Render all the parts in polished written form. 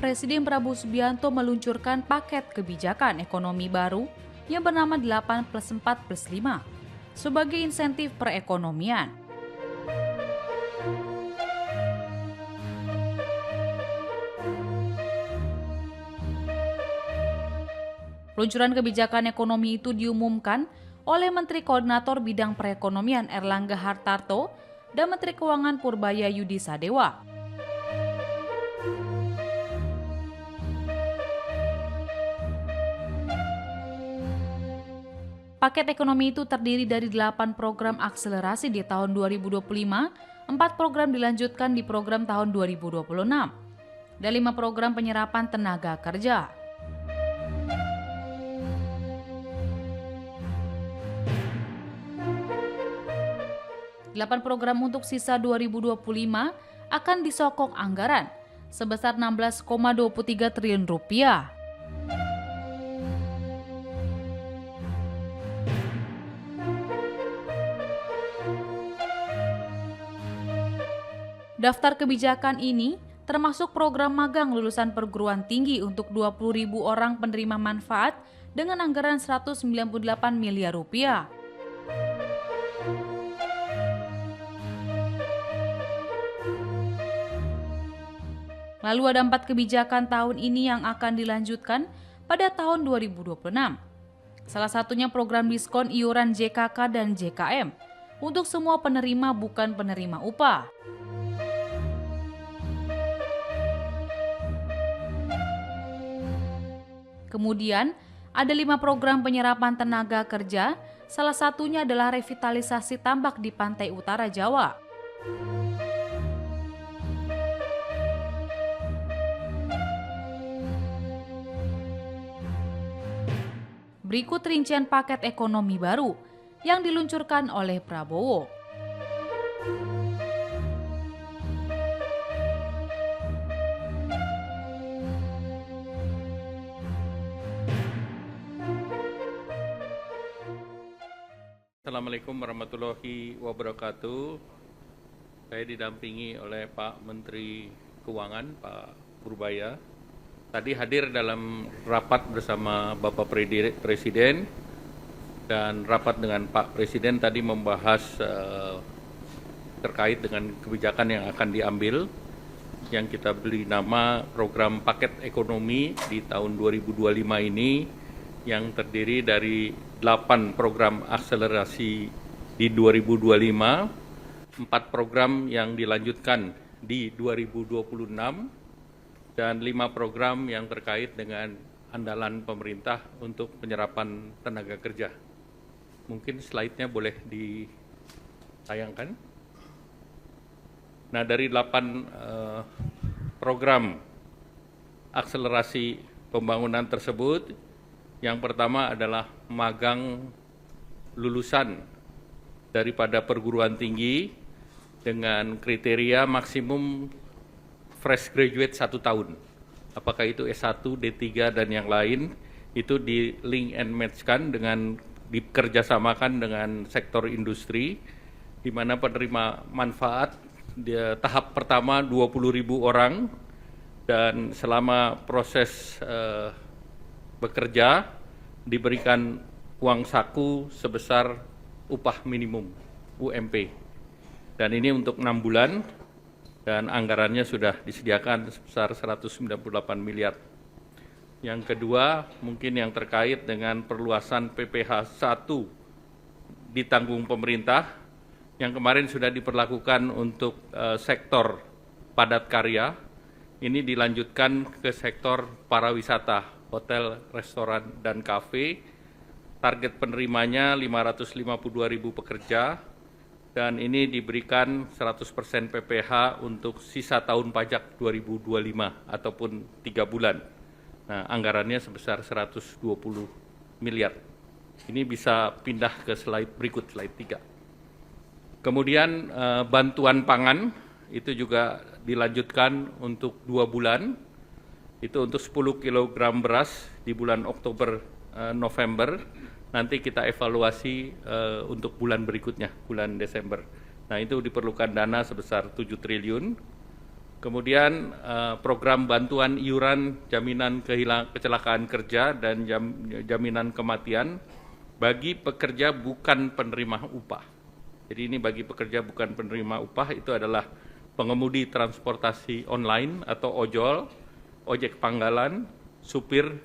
Presiden Prabowo Subianto meluncurkan paket kebijakan ekonomi baru yang bernama 8+4+5 sebagai insentif perekonomian. Peluncuran kebijakan ekonomi itu diumumkan oleh Menteri Koordinator Bidang Perekonomian Erlangga Hartarto dan Menteri Keuangan Purbaya Yudi Sadewa. Paket ekonomi itu terdiri dari 8 program akselerasi di tahun 2025, 4 program dilanjutkan di program tahun 2026, dan 5 program penyerapan tenaga kerja. Delapan program untuk sisa 2025 akan disokong anggaran sebesar 16,23 triliun rupiah. Daftar kebijakan ini termasuk program magang lulusan perguruan tinggi untuk 20.000 orang penerima manfaat dengan anggaran 198 miliar rupiah. Lalu ada 4 kebijakan tahun ini yang akan dilanjutkan pada tahun 2026. Salah satunya program diskon iuran JKK dan JKM untuk semua penerima bukan penerima upah. Kemudian, ada 5 program penyerapan tenaga kerja, salah satunya adalah revitalisasi tambak di pantai utara Jawa. Berikut rincian paket ekonomi baru yang diluncurkan oleh Prabowo. Assalamualaikum warahmatullahi wabarakatuh. Saya didampingi oleh Pak Menteri Keuangan, Pak Purbaya. Tadi hadir dalam rapat bersama Bapak Presiden dan rapat dengan Pak Presiden tadi membahas terkait dengan kebijakan yang akan diambil yang kita beri nama program paket ekonomi di tahun 2025 ini yang terdiri dari 8 program akselerasi di 2025, 4 program yang dilanjutkan di 2026, dan 5 program yang terkait dengan andalan pemerintah untuk penyerapan tenaga kerja. Mungkin slide-nya boleh ditayangkan. Nah, dari 8 program akselerasi pembangunan tersebut, yang pertama adalah magang lulusan daripada perguruan tinggi dengan kriteria maksimum fresh graduate 1 tahun. Apakah itu S1, D3, dan yang lain, itu di link and match-kan dengan dikerjasamakan dengan sektor industri, di mana penerima manfaat tahap pertama 20.000 orang, dan selama proses bekerja diberikan uang saku sebesar upah minimum UMP, dan ini untuk 6 bulan dan anggarannya sudah disediakan sebesar 198 miliar. Yang kedua mungkin yang terkait dengan perluasan PPh 1 ditanggung pemerintah yang kemarin sudah diperlakukan untuk sektor padat karya, ini dilanjutkan ke sektor pariwisata, hotel, restoran, dan kafe. Target penerimanya 552.000 pekerja, dan ini diberikan 100% PPh untuk sisa tahun pajak 2025 ataupun 3 bulan. Nah, anggarannya sebesar 120 miliar. Ini bisa pindah ke slide berikut, slide 3. Kemudian bantuan pangan itu juga dilanjutkan untuk 2 bulan. Itu untuk 10 kg beras di bulan Oktober, November. Nanti kita evaluasi untuk bulan berikutnya, bulan Desember. Nah, itu diperlukan dana sebesar 7 triliun. Kemudian program bantuan iuran jaminan kecelakaan kerja dan jaminan kematian bagi pekerja bukan penerima upah. Jadi ini bagi pekerja bukan penerima upah itu adalah pengemudi transportasi online atau ojol, ojek panggalan, supir,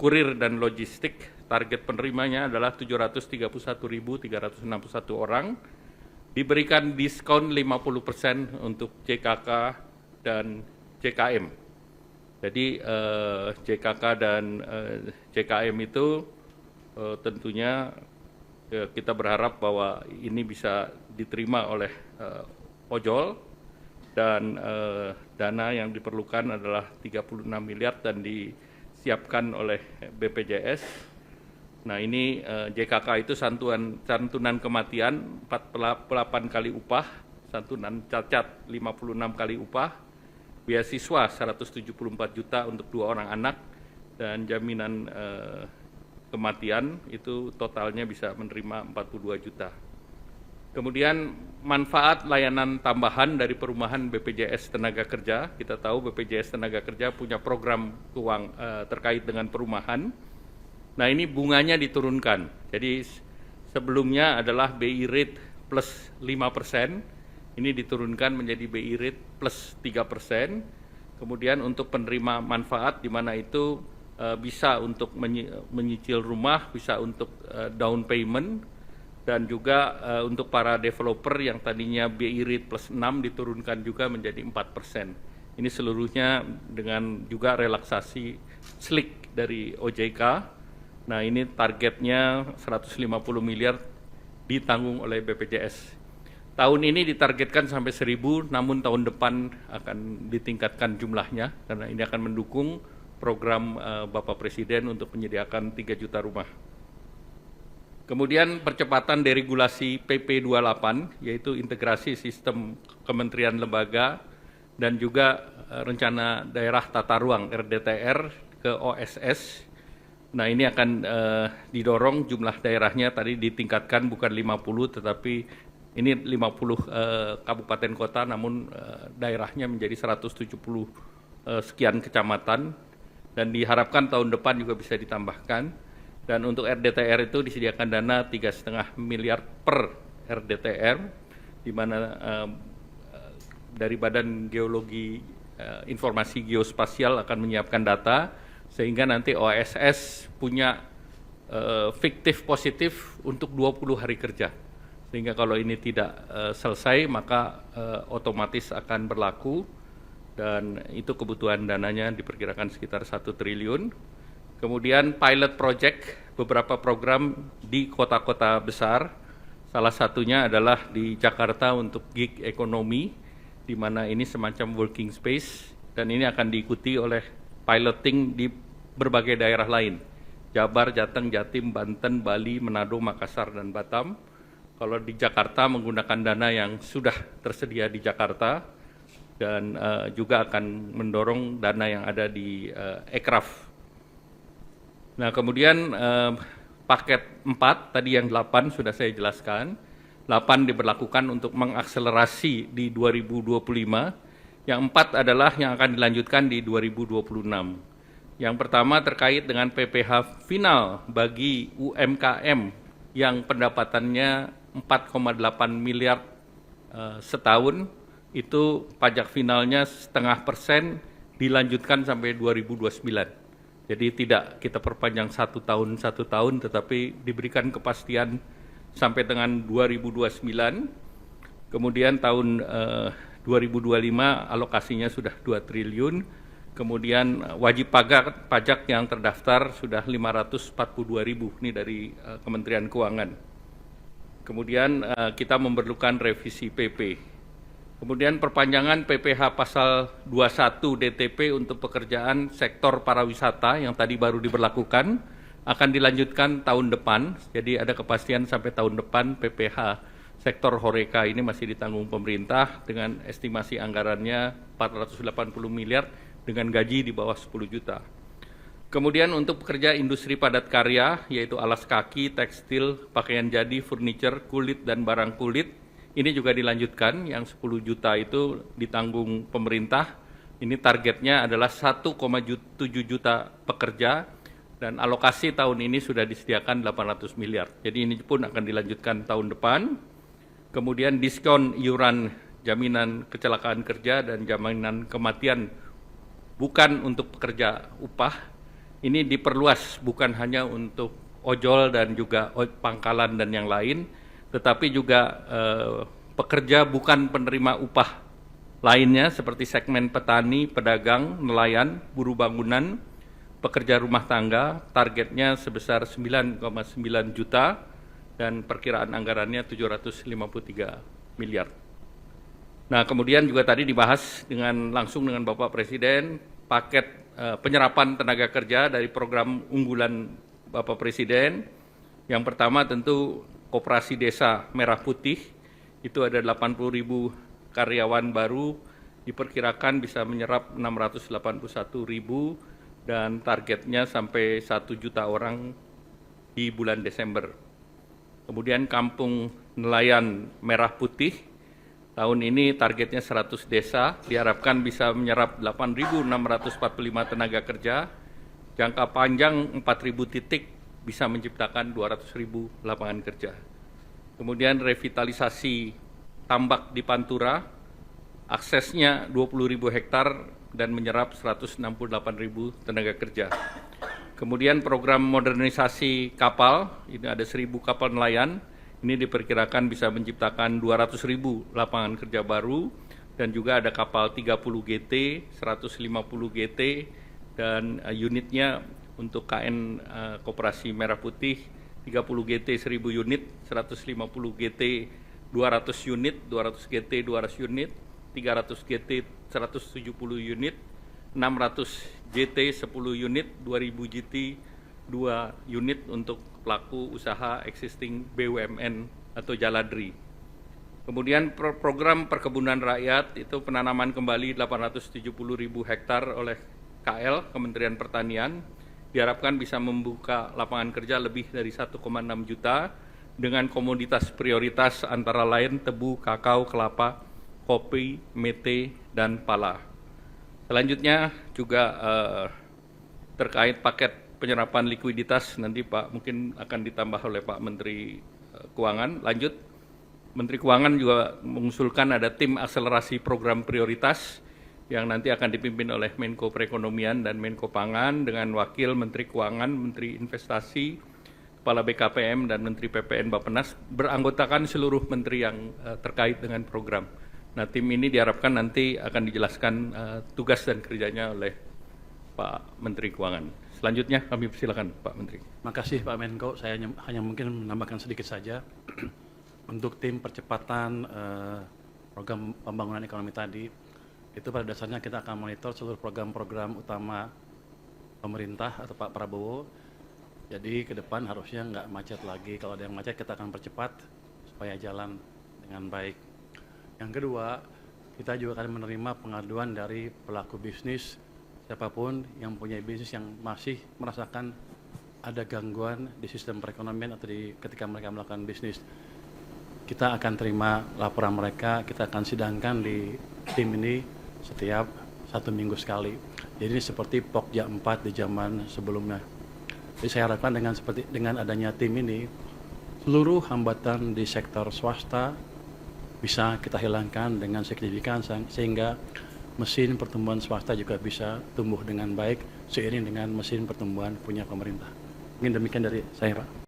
kurir dan logistik. Target penerimanya adalah 731.361 orang. Diberikan diskon 50% untuk JKK dan JKM. Jadi JKK dan JKM itu tentunya kita berharap bahwa ini bisa diterima oleh ojol dan dana yang diperlukan adalah 36 miliar dan disiapkan oleh BPJS. Nah ini JKK itu santunan kematian 48 kali upah, santunan cacat 56 kali upah, beasiswa 174 juta untuk 2 orang anak, dan jaminan kematian itu totalnya bisa menerima 42 juta. Kemudian manfaat layanan tambahan dari perumahan BPJS Tenaga Kerja. Kita tahu BPJS Tenaga Kerja punya program terkait dengan perumahan. Nah ini bunganya diturunkan. Jadi sebelumnya adalah BI rate plus 5%, ini diturunkan menjadi BI rate plus 3%. Kemudian untuk penerima manfaat di mana itu bisa untuk menyicil rumah, bisa untuk down payment, dan juga untuk para developer yang tadinya BI rate plus 6 diturunkan juga menjadi 4%. Ini seluruhnya dengan juga relaksasi SLIK dari OJK. Nah ini targetnya 150 miliar ditanggung oleh BPJS. Tahun ini ditargetkan sampai 1.000, namun tahun depan akan ditingkatkan jumlahnya karena ini akan mendukung program Bapak Presiden untuk menyediakan 3 juta rumah. Kemudian percepatan deregulasi PP 28, yaitu integrasi sistem kementerian lembaga dan juga rencana daerah tata ruang RDTR ke OSS. Nah ini akan didorong jumlah daerahnya tadi ditingkatkan bukan 50 tetapi ini 50 kabupaten kota, namun daerahnya menjadi 170 sekian kecamatan dan diharapkan tahun depan juga bisa ditambahkan. Dan untuk RDTR itu disediakan dana 3,5 miliar per RDTR, di mana dari Badan Geologi Informasi Geospasial akan menyiapkan data, sehingga nanti OSS punya fiktif positif untuk 20 hari kerja. Sehingga kalau ini tidak selesai, maka otomatis akan berlaku, dan itu kebutuhan dananya diperkirakan sekitar 1 triliun. Kemudian pilot project, beberapa program di kota-kota besar, salah satunya adalah di Jakarta untuk gig ekonomi, di mana ini semacam working space, dan ini akan diikuti oleh piloting di berbagai daerah lain, Jabar, Jateng, Jatim, Banten, Bali, Manado, Makassar, dan Batam. Kalau di Jakarta menggunakan dana yang sudah tersedia di Jakarta, dan juga akan mendorong dana yang ada di Ekraf. Nah kemudian paket 4, tadi yang 8 sudah saya jelaskan, 8 diberlakukan untuk mengakselerasi di 2025, yang 4 adalah yang akan dilanjutkan di 2026. Yang pertama terkait dengan PPh final bagi UMKM yang pendapatannya 4,8 miliar setahun, itu pajak finalnya 0,5% dilanjutkan sampai 2029. Jadi tidak kita perpanjang 1 tahun, tetapi diberikan kepastian sampai dengan 2029. Kemudian tahun 2025 alokasinya sudah 2 triliun. Kemudian wajib pajak yang terdaftar sudah 542.000, ini dari Kementerian Keuangan. Kemudian kita memerlukan revisi PP. Kemudian perpanjangan PPh pasal 21 DTP untuk pekerjaan sektor pariwisata yang tadi baru diberlakukan akan dilanjutkan tahun depan. Jadi ada kepastian sampai tahun depan PPh sektor Horeca ini masih ditanggung pemerintah dengan estimasi anggarannya 480 miliar dengan gaji di bawah 10 juta. Kemudian untuk pekerja industri padat karya, yaitu alas kaki, tekstil, pakaian jadi, furniture, kulit, dan barang kulit, ini juga dilanjutkan, yang 10 juta itu ditanggung pemerintah. Ini targetnya adalah 1,7 juta pekerja, dan alokasi tahun ini sudah disediakan 800 miliar. Jadi ini pun akan dilanjutkan tahun depan. Kemudian diskon iuran jaminan kecelakaan kerja dan jaminan kematian bukan untuk pekerja upah, ini diperluas bukan hanya untuk ojol dan juga pangkalan dan yang lain, tetapi juga pekerja bukan penerima upah lainnya seperti segmen petani, pedagang, nelayan, buruh bangunan, pekerja rumah tangga, targetnya sebesar 9,9 juta dan perkiraan anggarannya 753 miliar. Nah, kemudian juga tadi dibahas langsung dengan Bapak Presiden paket penyerapan tenaga kerja dari program unggulan Bapak Presiden. Yang pertama tentu Koperasi Desa Merah Putih, itu ada 80.000 karyawan baru, diperkirakan bisa menyerap 681.000 dan targetnya sampai 1 juta orang di bulan Desember. Kemudian Kampung Nelayan Merah Putih, tahun ini targetnya 100 desa, diharapkan bisa menyerap 8.645 tenaga kerja, jangka panjang 4.000 titik bisa menciptakan 200.000 lapangan kerja. Kemudian revitalisasi tambak di Pantura, aksesnya 20.000 hektar dan menyerap 168.000 tenaga kerja. Kemudian program modernisasi kapal, ini ada 1.000 kapal nelayan, ini diperkirakan bisa menciptakan 200.000 lapangan kerja baru, dan juga ada kapal 30 GT, 150 GT, dan unitnya untuk KN Koperasi Merah Putih 30 GT 1.000 unit, 150 GT 200 unit, 200 GT 200 unit, 300 GT 170 unit, 600 GT 10 unit, 2000 GT 2 unit untuk pelaku usaha existing BUMN atau Jaladri. Kemudian program perkebunan rakyat itu penanaman kembali 870.000 hektar oleh KL, Kementerian Pertanian, diharapkan bisa membuka lapangan kerja lebih dari 1,6 juta dengan komoditas prioritas antara lain tebu, kakao, kelapa, kopi, mete, dan pala. Selanjutnya juga terkait paket penyerapan likuiditas, nanti Pak mungkin akan ditambah oleh Pak Menteri Keuangan. Lanjut, Menteri Keuangan juga mengusulkan ada tim akselerasi program prioritas yang nanti akan dipimpin oleh Menko Perekonomian dan Menko Pangan dengan Wakil Menteri Keuangan, Menteri Investasi, Kepala BKPM, dan Menteri PPN Bappenas, beranggotakan seluruh menteri yang terkait dengan program. Nah, tim ini diharapkan nanti akan dijelaskan tugas dan kerjanya oleh Pak Menteri Keuangan. Selanjutnya kami persilakan Pak Menteri. Terima kasih Pak Menko, saya hanya mungkin menambahkan sedikit saja untuk tim percepatan program pembangunan ekonomi tadi. Itu pada dasarnya kita akan monitor seluruh program-program utama pemerintah atau Pak Prabowo. Jadi ke depan harusnya nggak macet lagi. Kalau ada yang macet kita akan percepat supaya jalan dengan baik. Yang kedua, kita juga akan menerima pengaduan dari pelaku bisnis, siapapun yang punya bisnis yang masih merasakan ada gangguan di sistem perekonomian atau ketika mereka melakukan bisnis. Kita akan terima laporan mereka, kita akan sidangkan di tim ini setiap 1 minggu sekali. Jadi ini seperti Pokja 4 di zaman sebelumnya. Jadi saya harapkan dengan adanya tim ini, seluruh hambatan di sektor swasta bisa kita hilangkan dengan signifikan sehingga mesin pertumbuhan swasta juga bisa tumbuh dengan baik seiring dengan mesin pertumbuhan punya pemerintah. Mungkin demikian dari saya, Pak.